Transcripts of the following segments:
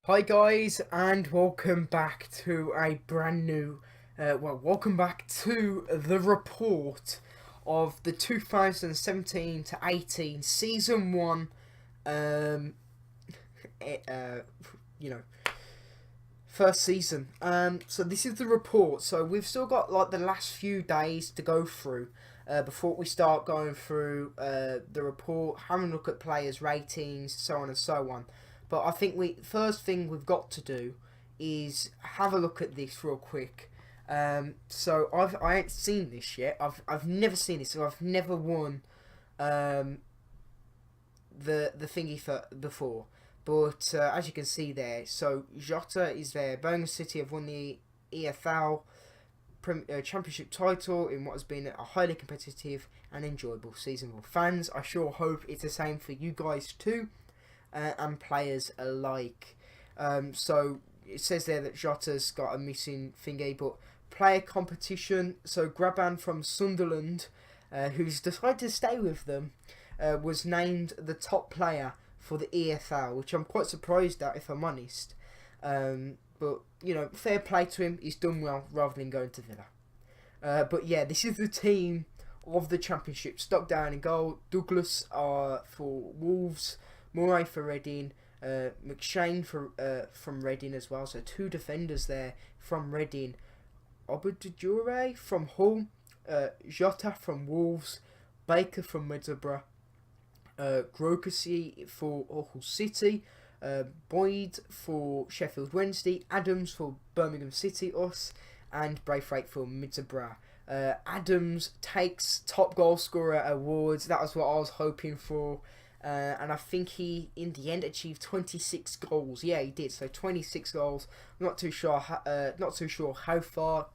Hi guys, and welcome back to a brand new, welcome back to the report of the 2017 to 18 season 1, um, eh, uh, you know, first season. So this is the report. So we've still got like the last few days to go through before we start going through the report, having a look at players' ratings, so on and so on. But I think first thing we've got to do is have a look at this real quick. So I ain't seen this yet. I've never seen this. So I've never won um, the thingy for before. But as you can see there, so Jota is there. Birmingham City have won the EFL Championship title in what has been a highly competitive and enjoyable season for fans. I sure hope it's the same for you guys too, and players alike. So it says there that Jota's got a missing thingy, but player competition. So Graban from Sunderland, who's decided to stay with them, was named the top player for the EFL, which I'm quite surprised at, if I'm honest. But, fair play to him. He's done well rather than going to Villa. But yeah, this is the team of the Championship. Stockdown in goal. Douglas for Wolves. Moray for Reading. McShane from Reading as well. So two defenders there from Reading. Obadjure from Hull. Jota from Wolves. Baker from Middlesbrough. Grokasi for Hull City, Boyd for Sheffield Wednesday, Adams for Birmingham City, and Braithwaite for Middlesbrough. Adams takes top goal scorer awards. That was what I was hoping for, and I think he in the end achieved 26 goals. Yeah, he did. So 26 goals. I'm not too sure. Not too sure how far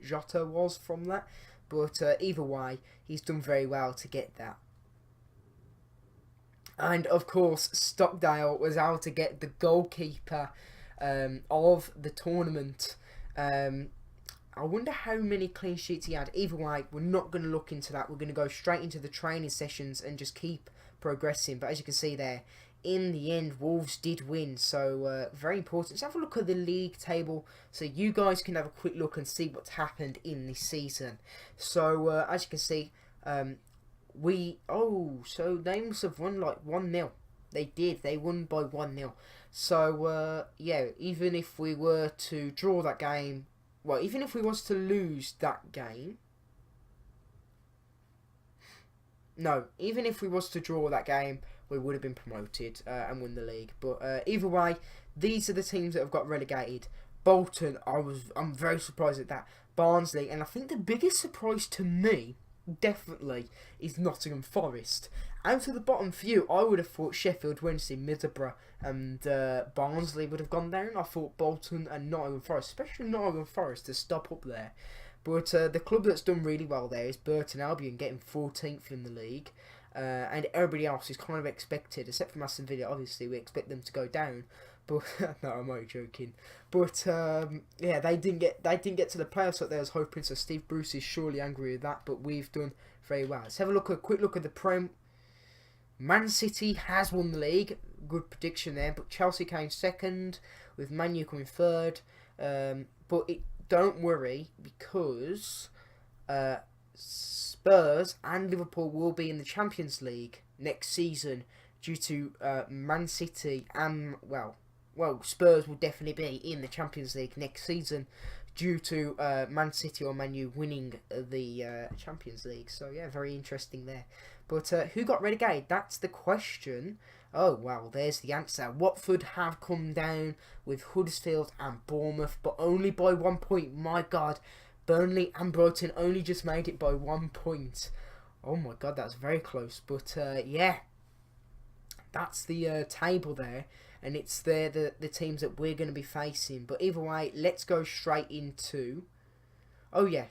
Jota was from that, but either way, he's done very well to get that. And of course, Stockdale was able to get the goalkeeper of the tournament. I wonder how many clean sheets he had. Either way, we're not going to look into that. We're going to go straight into the training sessions and just keep progressing. But as you can see there, in the end, Wolves did win. So, very important. Let's have a look at the league table so you guys can have a quick look and see what's happened in this season. So, as you can see, so they must have won like 1-0. They did. They won by 1-0. So yeah, even if we were to draw that game, even if we was to lose that game, no, even if we was to draw that game, we would have been promoted and won the league. But either way, these are the teams that have got relegated. Bolton, I'm very surprised at that. Barnsley, and I think the biggest surprise to me definitely is Nottingham Forest. Out of the bottom few, I would have thought Sheffield Wednesday, Middlesbrough and Barnsley would have gone down. I thought Bolton and Nottingham Forest, especially Nottingham Forest, to stop up there. But the club that's done really well there is Burton Albion, getting 14th in the league. And everybody else is kind of expected, except for Aston Villa, obviously, we expect them to go down. But no, I'm only joking. But yeah, they didn't get to the playoffs like they was hoping. So Steve Bruce is surely angry with that. But we've done very well. Let's have a quick look at the Prem. Man City has won the league. Good prediction there. But Chelsea came second, with Man U coming third. But don't worry, because Spurs and Liverpool will be in the Champions League next season due to Man City and Spurs will definitely be in the Champions League next season due to Man City or Man U winning the Champions League. So yeah, very interesting there. But who got relegated? That's the question. Oh well, there's the answer. Watford have come down with Huddersfield and Bournemouth, but only by 1 point. My God, Burnley and Brighton only just made it by 1 point. Oh my God, that's very close. But yeah, that's the table there, and it's the teams that we're going to be facing. But either way, let's go straight into... Oh yeah,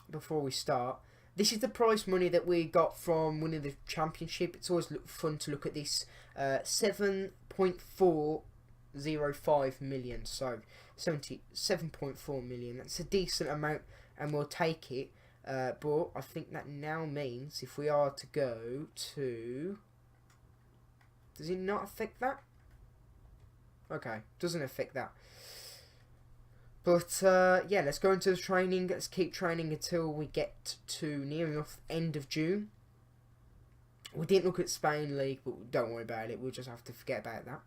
before we start, this is the prize money that we got from winning the championship. It's always fun to look at this. 7.405 million, so 77.4 million. That's a decent amount, and we'll take it. But I think that now means if we are to go to... Does it not affect that? Okay, doesn't affect that. But, yeah, let's go into the training. Let's keep training until we get to near enough end of June. We didn't look at Spain League, but don't worry about it. We'll just have to forget about that.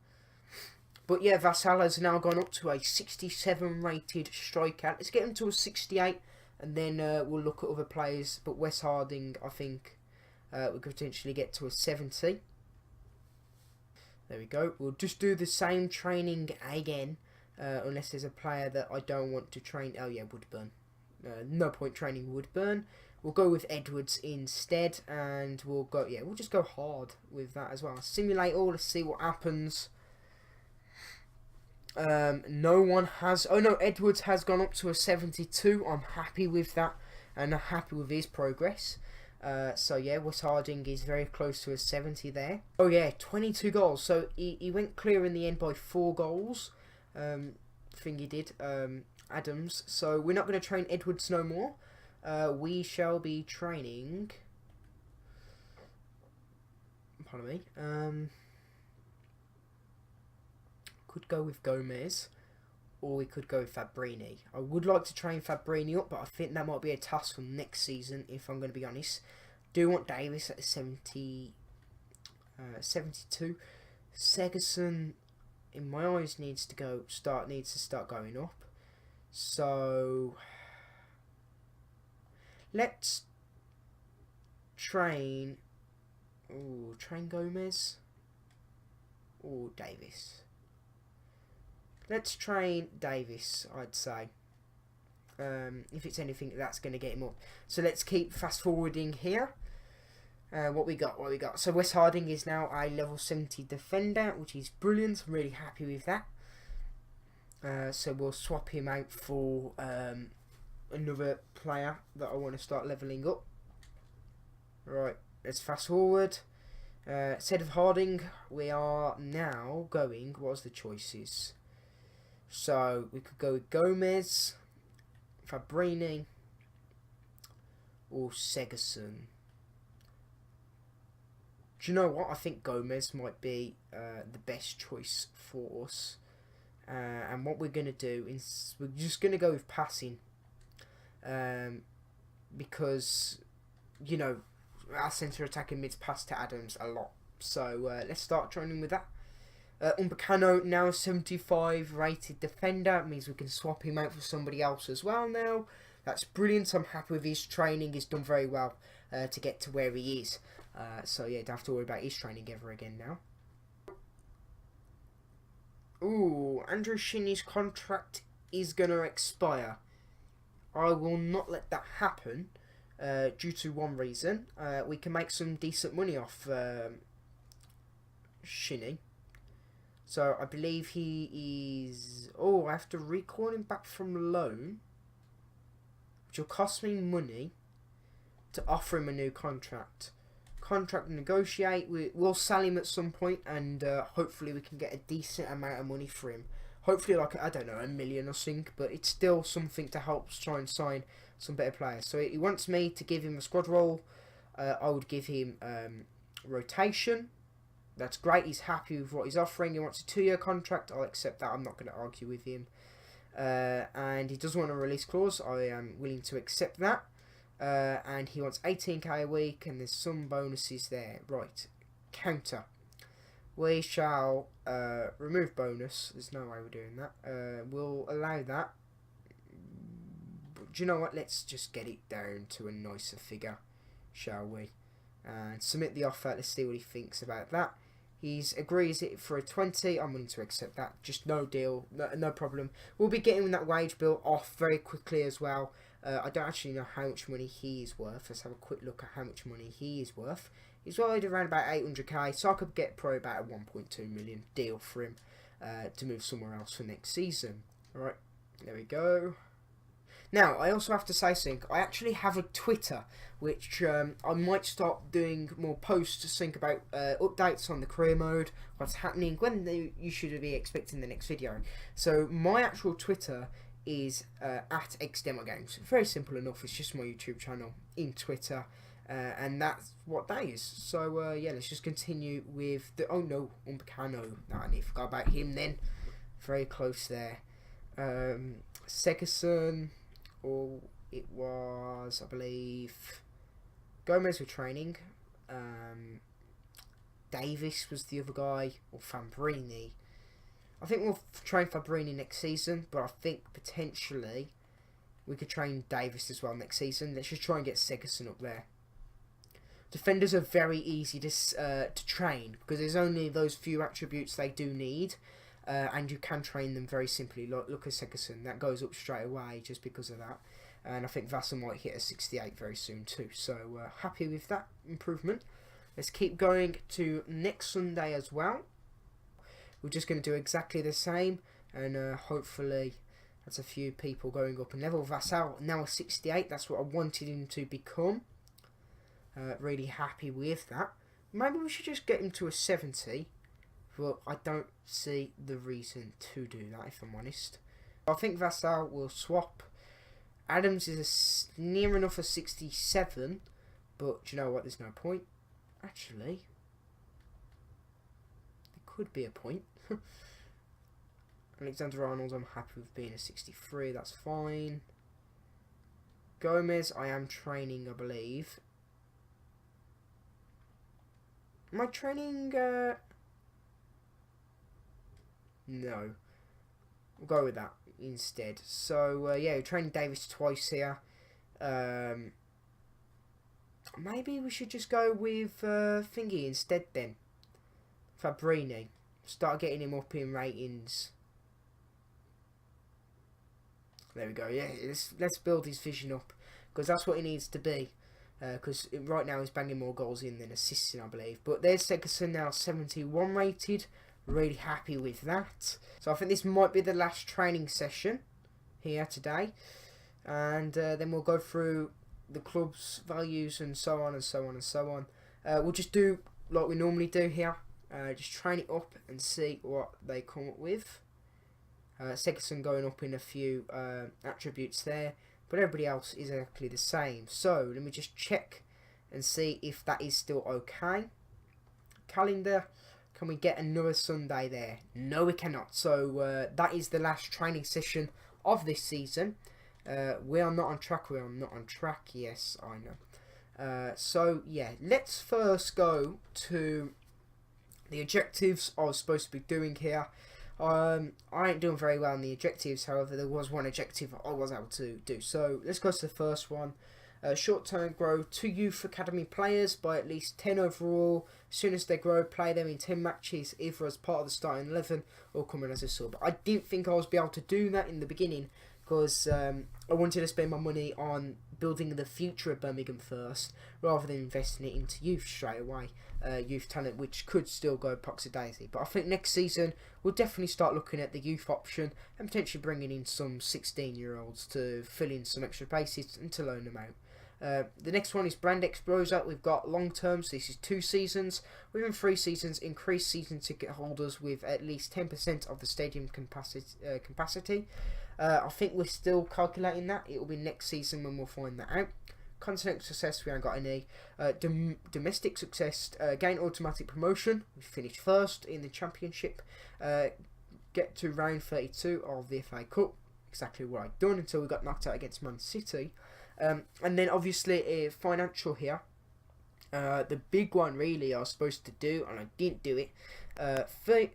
But, yeah, Vassal has now gone up to a 67 rated striker. Let's get him to a 68, and then we'll look at other players. But Wes Harding, I think, we could potentially get to a 70. There we go. We'll just do the same training again. Unless there's a player that I don't want to train. Oh yeah, Woodburn. No point training Woodburn. We'll go with Edwards instead, and we'll just go hard with that as well. Simulate all. Let's see what happens. No one has. Oh no, Edwards has gone up to a 72. I'm happy with that, and I'm happy with his progress. So yeah, Wes Harding is very close to a 70 there. Oh yeah, 22 goals. So he went clear in the end by 4 goals. Thing he did, Adams. So we're not going to train Edwards no more. We shall be training. Pardon me. Could go with Gomez, or we could go with Fabrini. I would like to train Fabrini up, but I think that might be a task for next season. If I'm going to be honest, do want Davis at 72. Segerson, in my eyes, needs to start going up. So let's train. Train Gomez or Davis. Let's train Davis, I'd say. If it's anything that's going to get him up. So let's keep fast forwarding here. What we got? So Wes Harding is now a level 70 defender, which is brilliant. I'm really happy with that. So we'll swap him out for another player that I want to start leveling up. Right, let's fast forward. Instead of Harding, we are now going. What's the choices? So we could go with Gomez, Fabrini, or Segerson. Do you know what? I think Gomez might be the best choice for us. And what we're going to do is we're just going to go with passing. Because, you know, our centre attacking mid's pass to Adams a lot. So let's start training with that. Umbacano, now a 75 rated defender. It means we can swap him out for somebody else as well now. That's brilliant. I'm happy with his training. He's done very well to get to where he is. So yeah, don't have to worry about his training ever again now. Ooh, Andrew Shinnie's contract is going to expire. I will not let that happen due to one reason. We can make some decent money off Shinnie. So I believe he is... Oh, I have to recall him back from loan, which will cost me money to offer him a new contract. Contract negotiate. We'll sell him at some point, and hopefully we can get a decent amount of money for him. Hopefully, like, I don't know, $1 million or something, but it's still something to help try and sign some better players. So he wants me to give him a squad role. I would give him rotation. That's great. He's happy with what he's offering. He wants a 2-year contract. I'll accept that. I'm not going to argue with him. And he doesn't want a release clause. I am willing to accept that. And he wants 18k a week, and there's some bonuses there. Right. Counter. We shall remove bonus. There's no way we're doing that. We'll allow that. But do you know what? Let's just get it down to a nicer figure, shall we? And submit the offer. Let's see what he thinks about that. He agrees it for a 20. I'm willing to accept that. Just no deal. No problem. We'll be getting that wage bill off very quickly as well. I don't actually know how much money he is worth. Let's have a quick look at how much money he is worth. He's valued around about 800k, so I could get probably about a 1.2 million deal for him to move somewhere else for next season. Alright, there we go. Now, I also have to say something. I actually have a Twitter, which I might start doing more posts to think about updates on the career mode, what's happening, when you should be expecting the next video. So, my actual Twitter is at XDemoGames. Very simple enough. It's just my YouTube channel in Twitter. And that's what that is. So, yeah, let's just continue with the... Oh, no, Umbacano. No, I need to forget about him then. Very close there. Segerson, or it was, I believe, Gomez were training. Davis was the other guy, or Fabrini. I think we'll train Fabrini next season, but I think potentially we could train Davis as well next season. Let's just try and get Segerson up there. Defenders are very easy to train because there's only those few attributes they do need, and you can train them very simply. Look at Segerson, that goes up straight away just because of that. And I think Vassal might hit a 68 very soon too. So happy with that improvement. Let's keep going to next Sunday as well. We're just going to do exactly the same, and hopefully that's a few people going up. And Neville Vassal now a 68. That's what I wanted him to become. Really happy with that. Maybe we should just get him to a 70, but I don't see the reason to do that, if I'm honest. I think Vassal will swap. Adams is near enough a 67, but do you know what? There's no point. Actually, there could be a point. Alexander-Arnold, I'm happy with being a 63. That's fine. Gomez, I am training, I believe. Am I training? No. We'll go with that instead. So, yeah, we're training Davis twice here. Maybe we should just go with Thingy instead then. Fabrini. Start getting him up in ratings. There we go. Yeah, let's build his vision up, because that's what he needs to be. Because right now he's banging more goals in than assisting, I believe. But there's Segerson now 71 rated. Really happy with that. So I think this might be the last training session here today, and then we'll go through the club's values and so on and so on and so on. We'll just do like we normally do here. Just train it up and see what they come up with. Segerson going up in a few attributes there, but everybody else is exactly the same. So let me just check and see if that is still okay. Calendar, can we get another Sunday there? No, we cannot. So that is the last training session of this season. We are not on track. We are not on track. Yes, I know. So yeah, let's first go to the objectives I was supposed to be doing here. I ain't doing very well in the objectives, however there was one objective I was able to do. So let's go to the first one. Short term, grow 2 youth academy players by at least 10 overall. As soon as they grow, play them in 10 matches, either as part of the starting 11 or coming as a sub. I didn't think I was be able to do that in the beginning, because I wanted to spend my money on building the future of Birmingham first, rather than investing it into youth straight away. Youth talent, which could still go Poxy Daisy. But I think next season we'll definitely start looking at the youth option and potentially bringing in some 16-year-olds to fill in some extra places and to loan them out. The next one is Brand Explorer. We've got long term, so this is 2 seasons. Within 3 seasons, increase season ticket holders with at least 10% of the stadium capacity. I think we're still calculating that. It will be next season when we'll find that out. Continental success, we ain't got any. Domestic success, gain automatic promotion. We finished first in the championship. Get to round 32 of the FA Cup. Exactly what I'd done until we got knocked out against Man City. And then obviously financial here. The big one really I was supposed to do, and I didn't do it.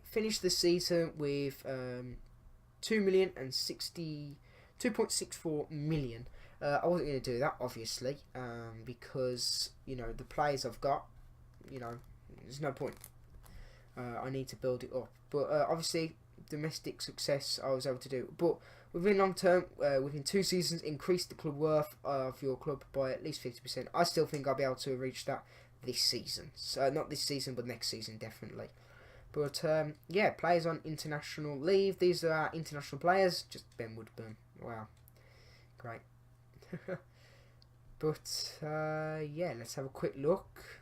Finish the season with 2.64 million. I wasn't going to do that, obviously, because, you know, the players I've got, you know, there's no point. I need to build it up. But obviously, domestic success I was able to do. But within long term, within 2 seasons, increase the club worth of your club by at least 50%. I still think I'll be able to reach that this season. So not this season, but next season, definitely. But yeah, players on international leave. These are our international players. Just Ben Woodburn. Wow, great. But yeah, let's have a quick look.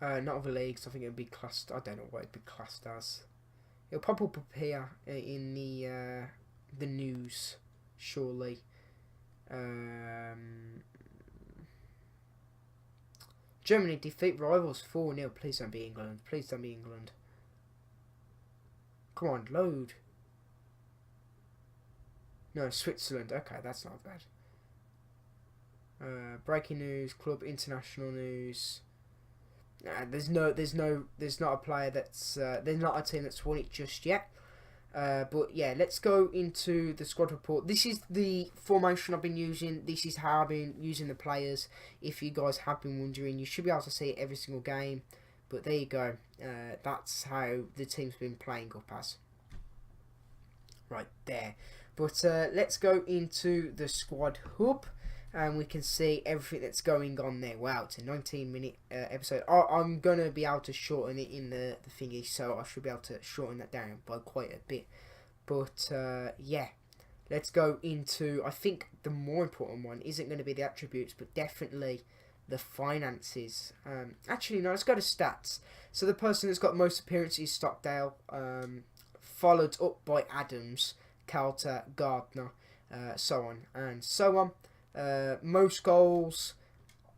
Not other leagues. I think it'd be classed. I don't know what it'd be classed as. It'll pop up here in the news, surely. Germany defeat rivals 4-0. Please don't be England. Please don't be England. Come on, load. No, Switzerland. Okay, that's not bad. Breaking news, club international news. There's not a player there's not a team that's won it just yet. But yeah, let's go into the squad report. This is the formation I've been using. This is how I've been using the players. If you guys have been wondering, you should be able to see it every single game. But there you go. That's how the team's been playing up as. Right there. But let's go into the squad hub. And we can see everything that's going on there. Wow, it's a 19-minute episode. I'm going to be able to shorten it in the thingy, so I should be able to shorten that down by quite a bit. But, yeah, let's go into, I think the more important one isn't going to be the attributes, but definitely the finances. Actually, no, let's go to stats. So the person that's got most appearances is Stockdale, followed up by Adams, Calter, Gardner, so on and so on. Most goals,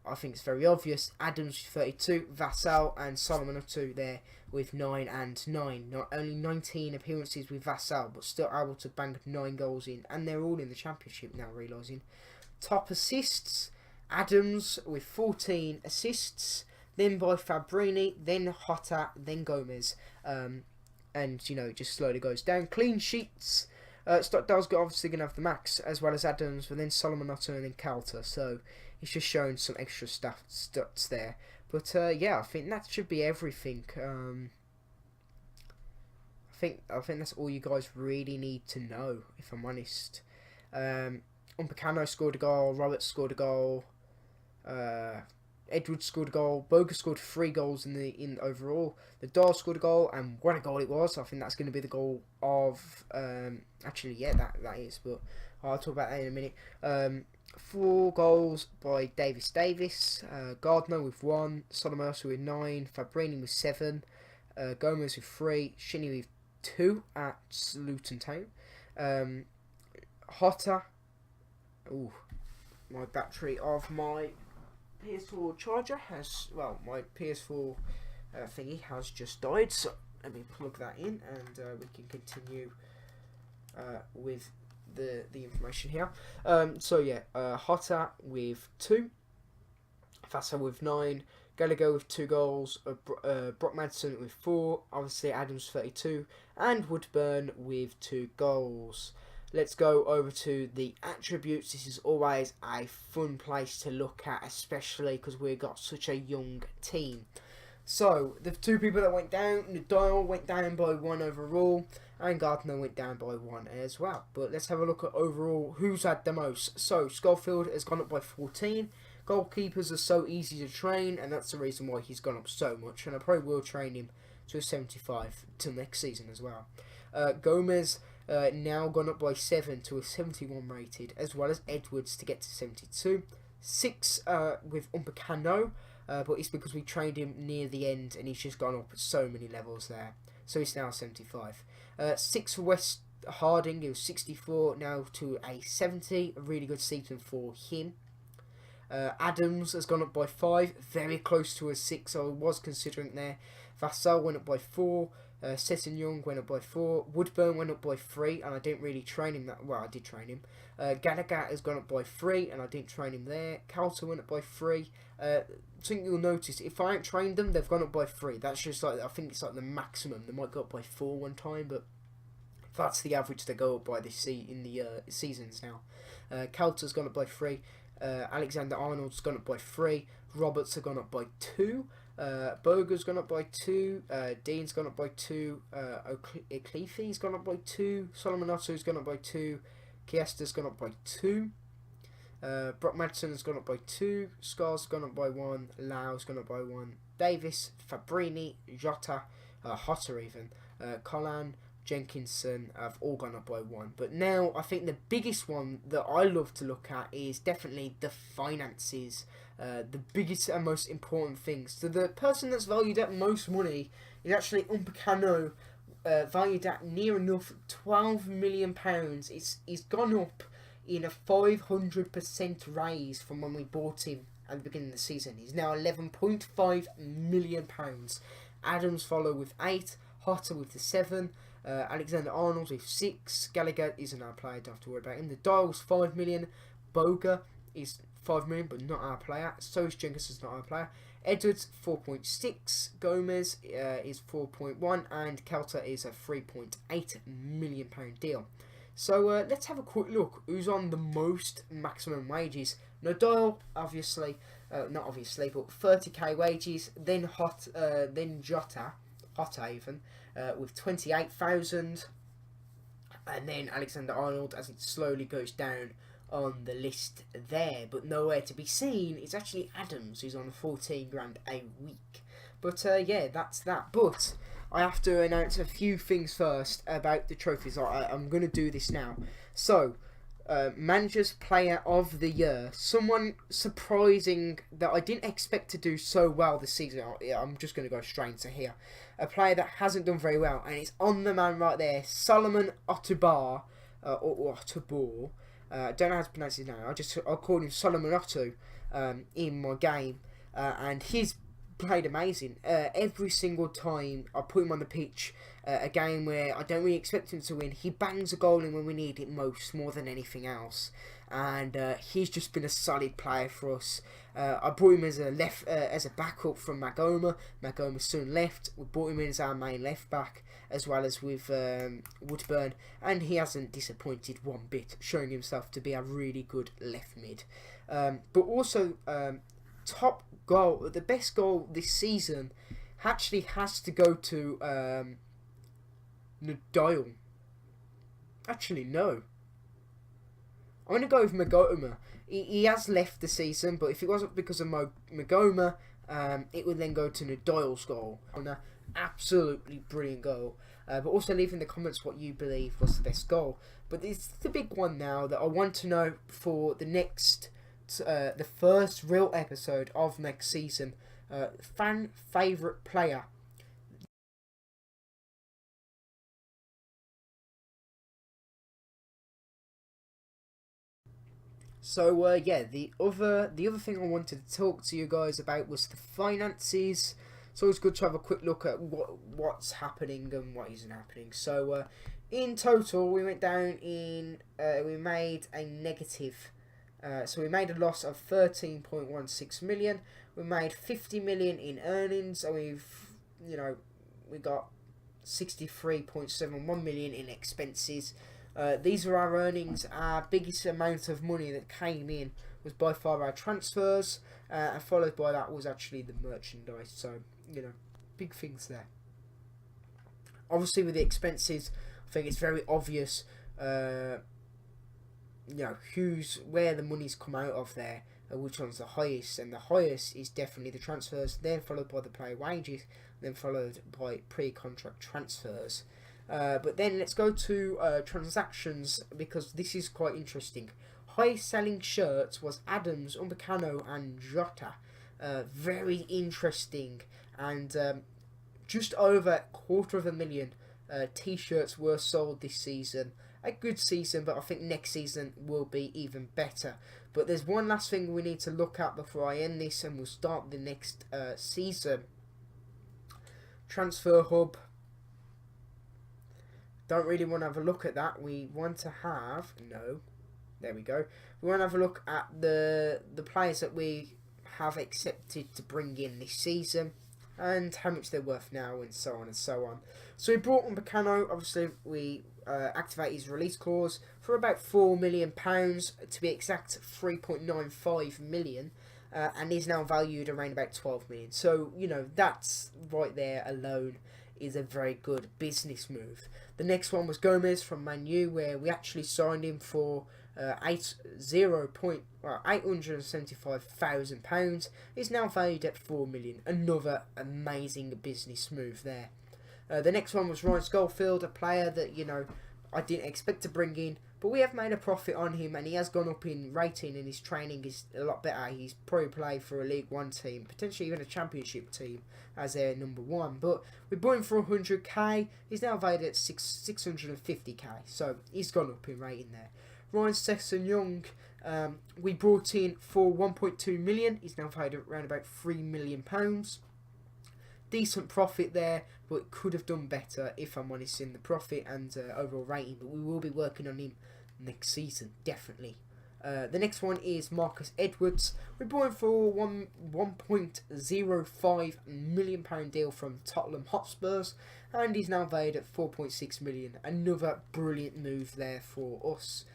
I think it's very obvious. Adams 32, Vassal and Solomon are 2 there with 9 and 9. Not only 19 appearances with Vassal, but still able to bang 9 goals in, and they're all in the championship now. Realising top assists, Adams with 14 assists, then by Fabrini, then Hotta, then Gomez, and you know, just slowly goes down. Clean sheets. Stockdale's obviously going to have the max, as well as Adams, but then Solomon Otter and then Calter, so it's just showing some extra stats there. But yeah, I think that should be everything. I think that's all you guys really need to know, if I'm honest. Umpacano scored a goal, Roberts scored a goal, Edwards scored a goal, Boga scored 3 goals in overall. The Dahl scored a goal, and what a goal it was. I think that's going to be the goal of actually, yeah, that is, but I'll talk about that in a minute. 4 goals by Davis, Gardner with 1, Solomerso with 9, Fabrini with 7, Gomez with 3, Shinny with 2 at Luton Town. Hotta, ooh, my battery of my PS4 charger has, well, my PS4 thingy has just died, so let me plug that in, and we can continue with the information here. So yeah, Hotta with 2, Fassa with 9, Gallagher with 2 goals, Brock Madsen with 4, obviously Adams 32, and Woodburn with 2 goals. Let's go over to the attributes. This is always a fun place to look at, especially because we've got such a young team. So, the 2 people that went down, Nadal went down by 1 overall, and Gardner went down by 1 as well. But let's have a look at overall who's had the most. So, Schofield has gone up by 14. Goalkeepers are so easy to train, and that's the reason why he's gone up so much. And I probably will train him to a 75 till next season as well. Gomez now gone up by 7 to a 71 rated, as well as Edwards to get to 72. 6 with Umpacano, but it's because we trained him near the end and he's just gone up so many levels there. So he's now 75. 6 for West Harding, he was 64, now to a 70. A really good season for him. Adams has gone up by 5, very close to a 6, so I was considering there. Vassal went up by 4. Sesson Young went up by 4. Woodburn went up by 3, and I didn't really train him that well. I did train him. Gallagher has gone up by 3, and I didn't train him there. Calter went up by 3. Something you'll notice, if I ain't trained them, they've gone up by 3. That's just like, I think it's like the maximum. They might go up by 4 one time, but that's the average they go up by this in the seasons now. Calter's gone up by 3. Alexander Arnold's gone up by 3. Roberts have gone up by 2. Boga's gone up by 2, Dean's gone up by 2, O'Cleefe's gone up by 2, Solomon Otto's gone up by 2, Kiesta's gone up by 2, Brock Madsen has gone up by 2, Scar's gone up by 1, Lau's gone up by 1, Davis, Fabrini, Jota, Hotter even, Collan, Jenkinson have all gone up by 1. But now I think the biggest one that I love to look at is definitely the finances. The biggest and most important things. So the person that's valued at most money is actually Umpacano, valued at near enough £12 million. He's gone up in a 500% raise from when we bought him at the beginning of the season. He's now £11.5 million. Adams follow with 8, Hotter with the 7, Alexander-Arnold with 6. Gallagher isn't our player, don't have to worry about him. The Dial's 5 million. Boga is 5 million, but not our player. So is Jenkinson's not our player. Edwards 4.6. Gomez is 4.1, and Kelter is a 3.8 million pound deal. So let's have a quick look who's on the most maximum wages. Nadal, obviously, not obviously, but 30k wages. Then Jota even, with 28,000, and then Alexander-Arnold as it slowly goes down on the list there, but nowhere to be seen is actually Adams, who's on 14 grand a week. But yeah, that's that. But I have to announce a few things first about the trophies. I'm going to do this now. So, Manager's Player of the Year. Someone surprising that I didn't expect to do so well this season. I'm just going to go straight into here. A player that hasn't done very well, and it's on the man right there, Solomon Otubar, or Otubor. I don't know how to pronounce his name. I'll call him Solomon Otto in my game, and he's played amazing. Every single time I put him on the pitch, a game where I don't really expect him to win, he bangs a goal in when we need it most, more than anything else. And he's just been a solid player for us. I brought him as a backup from Magoma. Magoma soon left. We brought him in as our main left back, as well as with Woodburn, and he hasn't disappointed one bit, showing himself to be a really good left mid. But also, top goal, the best goal this season, actually has to go to Nadal. Actually, no. I'm going to go with Magoma. He has left the season, but if it wasn't because of Magoma, it would then go to Nadal's goal. Absolutely brilliant goal. But also leave in the comments what you believe was the best goal. But it's the big one now that I want to know for the next, the first real episode of next season. Fan favourite player. So yeah, the other thing I wanted to talk to you guys about was the finances. It's always good to have a quick look at what's happening and what isn't happening. So in total, we went down in we made a negative. So we made a loss of 13.16 million. We made 50 million in earnings, and we got 63.71 million in expenses. These are our earnings. Our biggest amount of money that came in was by far our transfers, and followed by that was actually the merchandise. So, big things there. Obviously, with the expenses, I think it's very obvious, where the money's come out of there, which one's the highest, and the highest is definitely the transfers, then followed by the player wages, then followed by pre-contract transfers. But then let's go to transactions, because this is quite interesting. Highest selling shirts was Adams, Upamecano and Jota. Very interesting. And just over 250,000 t-shirts were sold this season. A good season, but I think next season will be even better. But there's one last thing we need to look at before I end this, and we'll start the next season. Transfer Hub. Don't really want to have a look at that. We want to have... No. There we go. We want to have a look at the players that we have accepted to bring in this season, and how much they're worth now, and so on and so on. So we brought on Upamecano. Obviously, we activate his release clause for about £4 million, to be exact, 3.95 million, and is now valued around about 12 million. So, that's right there alone is a very good business move. The next one was Gomez from Man U, where we actually signed him for £875,000. Is now valued at 4 million. Another amazing business move there. The next one was Ryan Schofield, a player that I didn't expect to bring in, but we have made a profit on him, and he has gone up in rating, and his training is a lot better. He's probably played for a League One team, potentially even a Championship team as their number one. But we bought him for 100k. He's now valued at 650k, so he's gone up in rating there. Ryan Sessegnon, we brought in for 1.2 million. He's now valued at around about £3 million. decent profit there, but it could have done better, if I'm honest, in the profit and overall rating. But we will be working on him next season, definitely. The next one is Marcus Edwards. We bought him for £1.05 million deal from Tottenham Hotspurs, and he's now valued at 4.6 million. Another brilliant move there for us.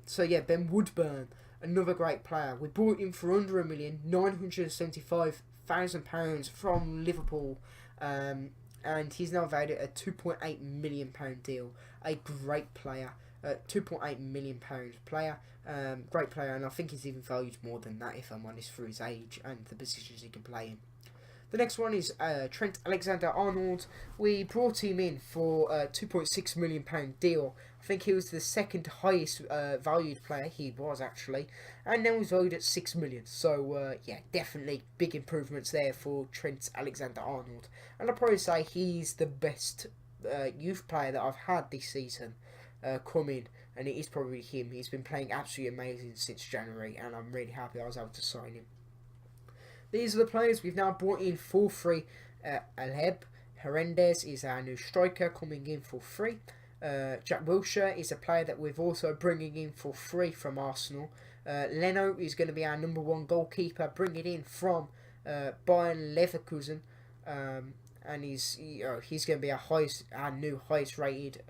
So yeah, Ben Woodburn, another great player. We bought him for under £1 million, £975,000 from Liverpool, and he's now valued at a £2.8 million deal. A great player. £2.8 million player, great player, and I think he's even valued more than that, if I'm honest, for his age and the positions he can play in. The next one is Trent Alexander-Arnold. We brought him in for a £2.6 million deal. I think he was the second highest valued player, he was actually, and now he's valued at £6 million. So yeah, definitely big improvements there for Trent Alexander-Arnold, and I'd probably say he's the best youth player that I've had this season. Come in, and it is probably him. He's been playing absolutely amazing since January, and I'm really happy I was able to sign him. These are the players we've now brought in for free. Aleb Hernandez is our new striker, coming in for free. Jack Wilshere is a player that we've also bringing in for free from Arsenal. Leno is going to be our number one goalkeeper, bringing in from Bayern Leverkusen, and he's going to be our new highest rated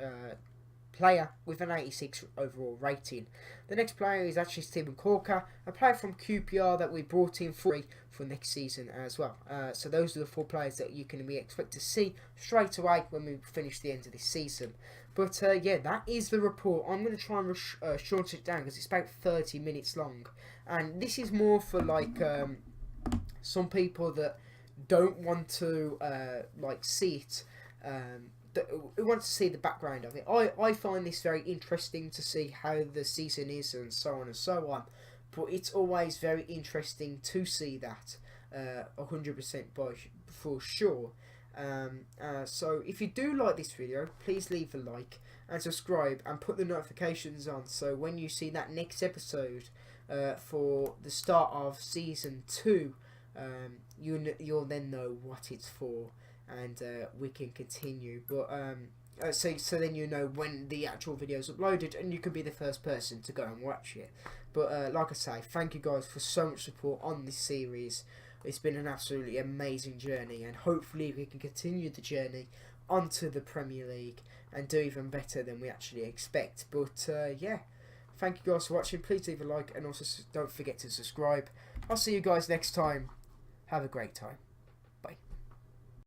player with an 86 overall rating. The next player is actually Steven Corker, a player from QPR that we brought in for next season as well. So those are the 4 players that you can expect to see straight away when we finish the end of this season. But yeah, that is the report. I'm going to try and shorten it down because it's about 30 minutes long, and this is more for like some people that don't want to see it. Who wants to see the background of it. I find this very interesting to see how the season is and so on and so on, but it's always very interesting to see that 100% for sure. So if you do like this video, please leave a like and subscribe and put the notifications on, so when you see that next episode for the start of season 2, you'll then know what it's for, and we can continue. But so then you know when the actual video is uploaded, and you can be the first person to go and watch it. But like I say, thank you guys for so much support on this series. It's been an absolutely amazing journey, and hopefully we can continue the journey onto the Premier League and do even better than we actually expect. But yeah, thank you guys for watching. Please leave a like, and also don't forget to subscribe. I'll see you guys next time. Have a great time.